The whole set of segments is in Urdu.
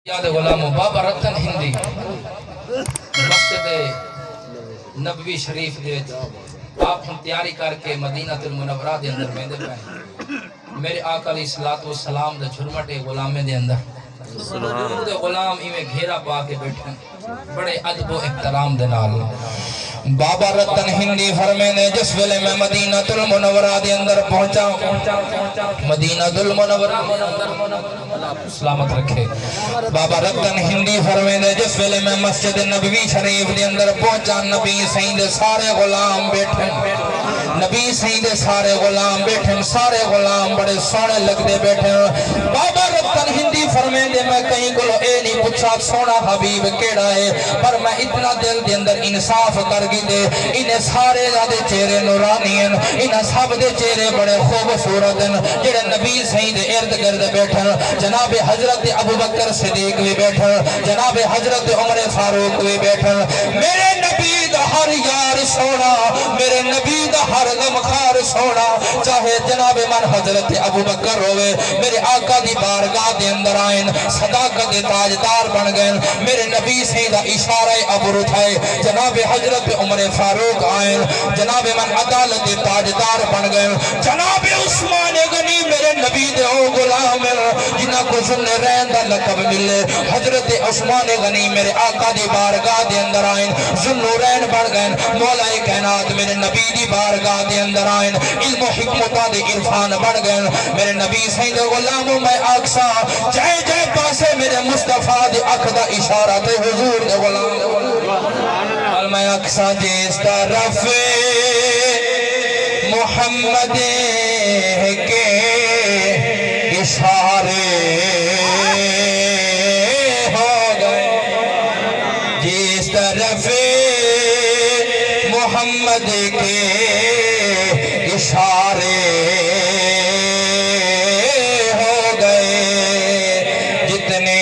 یاد غلامو بابا رتن ہندی مسجد نبوی شریف دے آپ ہم تیاری کر کے مدینہ المنورہ دے اندر میں دے پائیں میرے آقا علیہ الصلوۃ والسلام دے جھرمٹے غلامے دے اندر دے غلام ایویں گھیرا پا کے بیٹھے بڑے ادب و احترام دے نال بابا رتن ہندی فرمینے جس ویلے میں مدینہ المنورہ دے اندر پہنچا مدینہ المنورہ سلامت رکھے بابا رتن ہندی فرمینے جس ویلے میں مسجد نبوی شریف دے اندر پہنچا نبی سید سارے غلام بیٹھے نبی سید سارے غلام بیٹھے سارے غلام بڑے سونے لگ دے بیٹھے بابا رتن ہندی فرمینے میں کہیں گلو اے نہیں پوچھا سونا حبیب کیڑا ہے پر میں اتنا دل دے اندر انصاف کر گی دے انہیں سارے دے چہرے نورانی ہیں انہیں سب دے چہرے بڑے خوبصورت ہیں جڑے نبی سید ارد گرد بیٹھے جناب حضرت ابوبکر صدیق بھی بیٹھے جناب حضرت عمر فاروق بھی بیٹھے میرے نبی دا ہر یار سونا میرے نبی دا ہر غمخار سونا چاہے جناب من حضرت ابوبکر ہوئے میرے آقا دی بارگاہ دے اندر آئیں صداقت تاجدار بن گئے میرے نبی سیدہ اشارہ ابرو اٹھائے جناب حضرت عمر فاروق آئیں جناب من عدالت تاجدار بن گئے جناب عثمان غنی میرے نبی دے او غلام جنہ کو ذل رین دا لقب ملے حضرت عثمان غنی میرے آقا دی بارگاہ دے اندر آئیں ذل رین بن گئے مولا کائنات میرے نبی دی بارگاہ دے اندر آئیں علم و حکمتہ دے عرفان بن گئے میرے نبی سید غلاموں میں آقسا جائے جائے پاسے میرے مصطفیٰ دے اکھدہ اشارہ تے حضور دے غلام میں اقصا جس طرف محمد کے اشارے ہو گئے جس طرف محمد کے اشارے ہو گئے جتنے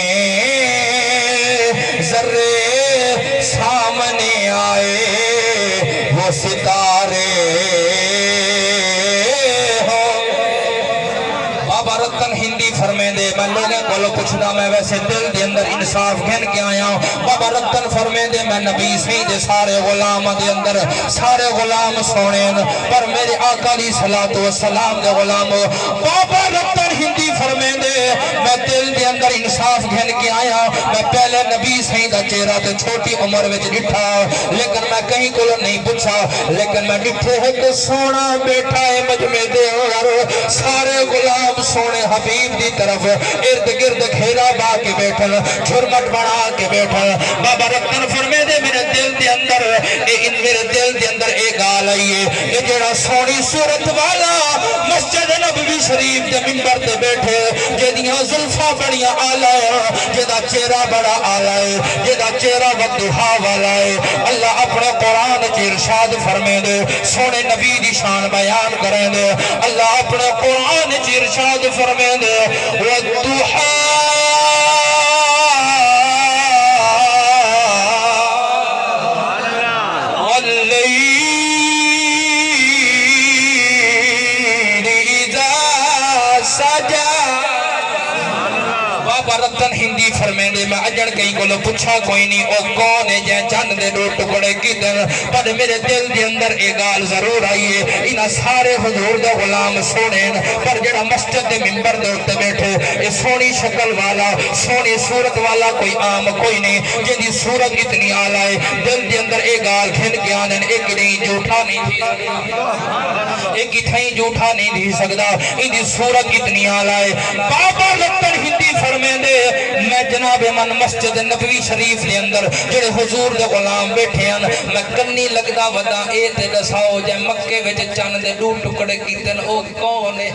ذرے سامنے آئے وہ ستارے ہو بابا رتن ہندی فرمے دے میں لوگیں کو لو پوچھنا میں ویسے دل دے اندر انصاف گھن کے آیا ہوں بابا رتن فرمے دے میں نبی سید سارے غلام دے اندر سارے غلام سونے پر میرے آقا علیہ الصلوۃ والسلام دے غلام بابا رتن ہندی فرمے دے میں دل دے اندر انصاف گھن کے آیا میں پہلے نبی سید چہرہ تے چھوٹی عمر وچ ڈٹھا لیکن میں کہیں کو نہیں پوچھا لیکن میں ڈٹھے ہے کہ سونا بیٹھا ہے مجمع دے اور سارے غلام سونے حبیب دی طرف ارد گرد گھیرا با کے بیٹھل جھرمٹ بڑھا کے بیٹھل بابا رتن فرمے دے میرے دل دے اندر میرے دل دے اندر ایک گال آئیے یہ جڑا سونی صورت والا مسجد نبوی شریف دے منبر تے بیٹھے جیدیاں زلفاں بڑیاں آلائے جیدہ چہرہ بڑا آلائے جیدہ چہرہ وقتہا والا ہے اللہ اپنے قرآن چی ارشاد فرمے دے سونے نبی دی شان بیان کریں دے اللہ اپنے قرآن چی ارشاد فرمے دے وَالدُّحَا رتن ہندی فرمے دے میں اجڑ کہیں کو لو پچھا کوئی نہیں او کون ہے جائے چند دے دو ٹکڑے کی دن پر میرے دل دے اندر ایک گال ضرور آئیے انہا سارے حضور دے غلام سونے پر جڑا مسجد دے منبر دے اٹھتے بیٹھے یہ سونی شکل والا سونی صورت والا کوئی عام کوئی نہیں جنہی صورت اتنی آلائے دل دے اندر ایک گال کھن کے آنن ایک نہیں جھوٹا نہیں تھی ایک اتھائی جھوٹا نہیں تھی سکتا انہی صورت اتنی آلائے بابا رتن ہندی فرمے دے میں جناب من مسجد نبوی شریف دے اندر جڑے حضور دے غلام بیٹھے ہیں میں کنی لگدا ودا اے تے دساؤ جے مکے وچ چند دے دو ٹکڑے کیتن او کون ہے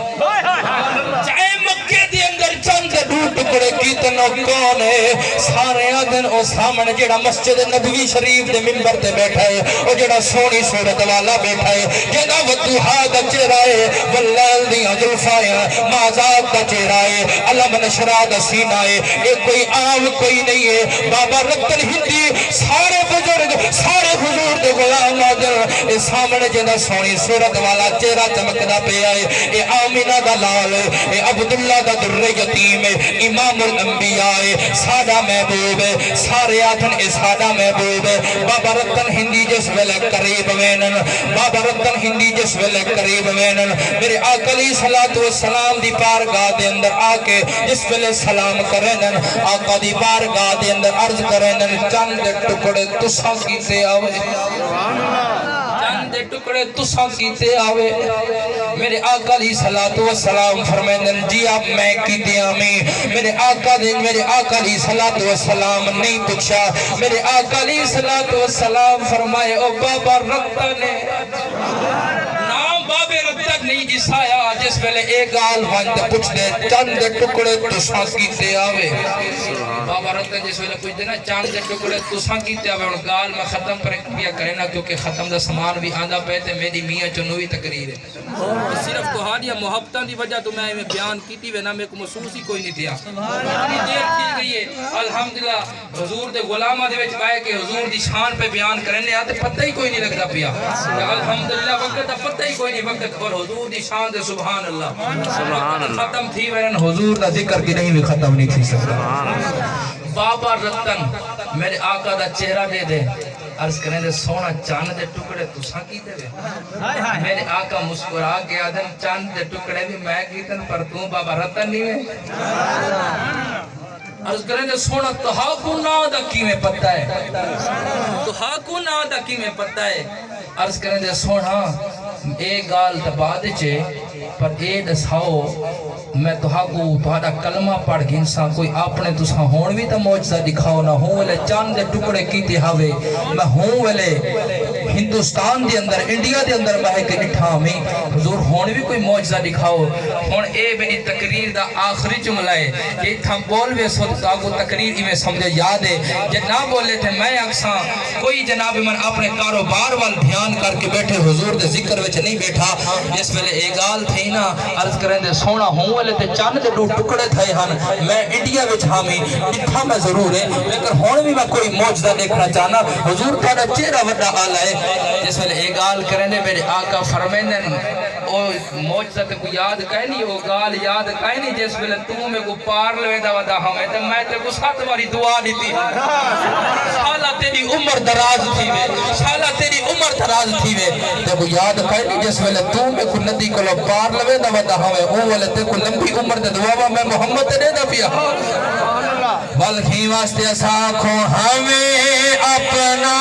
جے مکے دے اندر چند دے دو ٹکڑے کیتن او کون ہے سارے دن او سامنے جڑا مسجد نبوی شریف دے منبر تے بیٹھا ہے او جڑا سونی صورت والا بیٹھا ہے جدا وضحا دا چہرہ ہے واللیل دی زلفاں مازاد دا چہرہ ہے علم نشرا دا سینہ ہے یہ کوئی عام کوئی نہیں ہے بابا رتن ہندی سارے بزرگ سارے حضور دے غلام آدر اے سامنے جنہ سونی صورت والا چہرہ چمکدا پیا ہے اے آمینہ دا لال اے عبداللہ دا در یتیم امام الانبیاء سادہ محبوب سارے آتھن اے سادہ محبوب بابا رتن ہندی جس ویلے قریب وینن بابا رتن ہندی جس ویلے قریب وینن میرے آقا علیہ الصلوۃ والسلام دی بارگاہ دے اندر آ کے جس ویلے سلام کرنن آقا دی بارگاہ دے اندر عرض کرنن چند ٹکڑے تساں کیتے آوے چند ٹکڑے تساں کیتے آوے میرے آقا علیہ الصلوۃ والسلام فرمائندن جی اب میں کیتے آمی میرے آقا علیہ الصلوۃ والسلام نہیں پوچھا میرے آقا علیہ الصلوۃ والسلام فرمائے او بابا رتن نام بابے رتن نہیں جسایا جس ویلے ایک گال وانتے پوچھ دے چند ٹکڑے تساں کیتے آوے بابا رتن جس ویلے پوچھ دے نا چند ٹکڑے تساں کیتے آوے اور گال میں ختم پر کیا کرے نا کیونکہ ختم دا سامان بھی آندہ پہتے میری میاں چنوی تقریر ہے صرف تہاڈی محبتاں دی وجہ تو میں بیان کیتی وے نا میرے کو محسوس ہی کوئی نہیں تھیا اتنی دیر تھی گئی ہے الحمدللہ حضور دے غلاماں دے وچ پائے کہ حضور دی شان پہ بیان کرنے آتے پتہ ہی کوئی نہیں لگتا پیا الحمدللہ وقت دا پتہ ہی کوئی نہیں وقت اور حضور دی شان دے سبحان اللہ ختم تھی ویرن حضور دا ذکر کی نہیں بھی ختم نہیں تھی سکتا بابا رتن میرے آقا دا چہرہ دے دے عرض کریں دے سونا چاند دے ٹکڑے تساں کیتے وے میرے آقا مسکرا کے آدم چاند دے ٹکڑے بھی میں کیتن پر تو بابا رتن نہیں ہے عرض کریں دے سونا تحاکو نا دا کی میں پتہ ہے تحاکو نا دا کی میں پتہ ہے عرض کریں دے سونا ایک گال تباد چے پر اے دساؤ میں تہاکو تہاڈا کلمہ پڑھ گنساں کوئی اپنے تساں ہون بھی تا معجزہ دکھاؤ نہ ہوں ویلے چاند دے ٹکڑے کیتے ہاوے میں ہوں ویلے ہندوستان دے اندر انڈیا دے اندر میں کہ اٹھا ہمیں حضور ہون بھی کوئی معجزہ دکھاؤ ہون اے میری تقریر دا آخری جملہ ہے کہ اتھا بول وے سو تاکو تقریر میں سمجھے یاد ہے جب نہ بولے تھے میں اکساں کوئی جناب من اپنے کاروبار وال دھیان کر کے بیٹھے حضور دے ذکر وچ نہیں بیٹھا جس ویلے ایک گال تھی نا عرض کریں دے سونا ہوں ویلے تے چاند دے دو ٹکڑے تھے ہن میں انڈیا وچ ہامی اتھا میں ضرور ہے لیکن ہون بھی میں کوئی معجزہ دیکھنا چاہنا حضور تہاڈا چہرہ وڈا آلا ہے جس ویلے ایک گال کریں دے میرے آقا فرمائندن او معجزہ تے کو یاد کہیں نہیں او گال یاد کہیں نہیں جس ویلے تو میں کو پار لوے دا ودا ہمیں تے میں تے کو سات باری دعا دیتی شالا تیری عمر دراز تھی وے شالا تیری عمر دراز تھی وے تے کو یاد کہیں نہیں جس ویلے تو میں کو ندی کو پار لوے دا ودا ہمیں او ویلے تے کو لمبی عمر دے دعا میں محمد تے دے دا پیا بلکہ واسطے ساکھوں ہمیں اپنا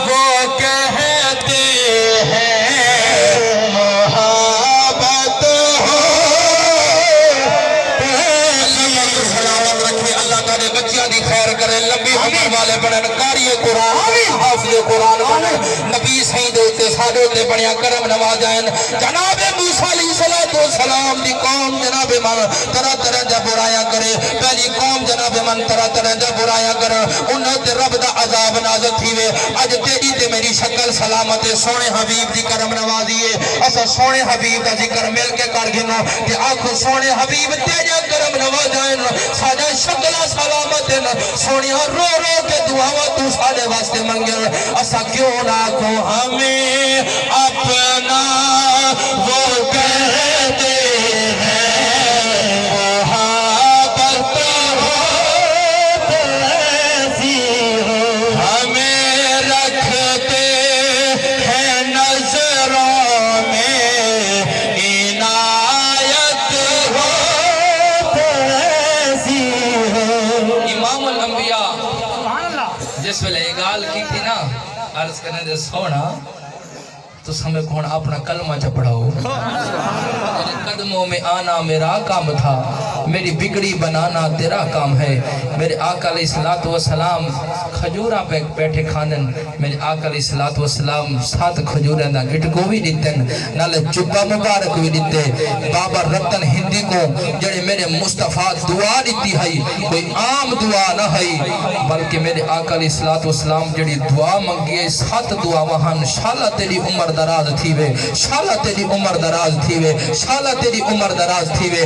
وہ کہتے ہیں محبت ہو سلامت رکھے اللہ تعالی بچیاں دی خیر کرے لمبی عمر والے بنن قاری قرآن حافظ قرآن بنن نبی سید ہوتے سادے ہوتے بڑیا کرم نوازائن جناب موسیٰ علیہ السلام دی قوم جناب من طرح طرح دا برایا کرے پہلی قوم جناب من طرح طرح دا برایا کرے انہوں تے رب دا عذاب نازل تھی وے اج تیری تے میری شکل سلامت سونے حبیب دی کرم نوازیے اسا سونے حبیب دا ذکر مل کے کر گنو کہ آنکھو سونے حبیب تیجا کرم نوازائن ساجا شکل سلامت سونیا رو رو کے دعاوا تو سارے واسطے منگل اسا کیوں نہ کو ہمیں اپنا وہ کہتے کرنے دے سونا تو ہمیں کون اپنا کلمہ چپڑاؤ میرے قدموں میں آنا میرا کام تھا میری بگڑی بنانا تیرا کام ہے میرے آقا علیہ السلام کھجورہ پہ بیٹھے کھاندن میرے آقا علیہ السلام ساتھ کھجورہ دا گٹکو بھی دیتن نالے چبہ مبارک بھی دیتے بابا رتن ہندی کو جڑے میرے مصطفیٰ دعا دیتی ہے کوئی عام دعا نہ ہے بلکہ میرے آقا علیہ السلام جڑی دعا منگیے ساتھ دعا وہاں شالا تیری عمر دراز تھی وے شالا تیری عمر دراز تھی وے شالا تیری عمر دراز تھی وے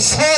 100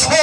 100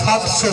700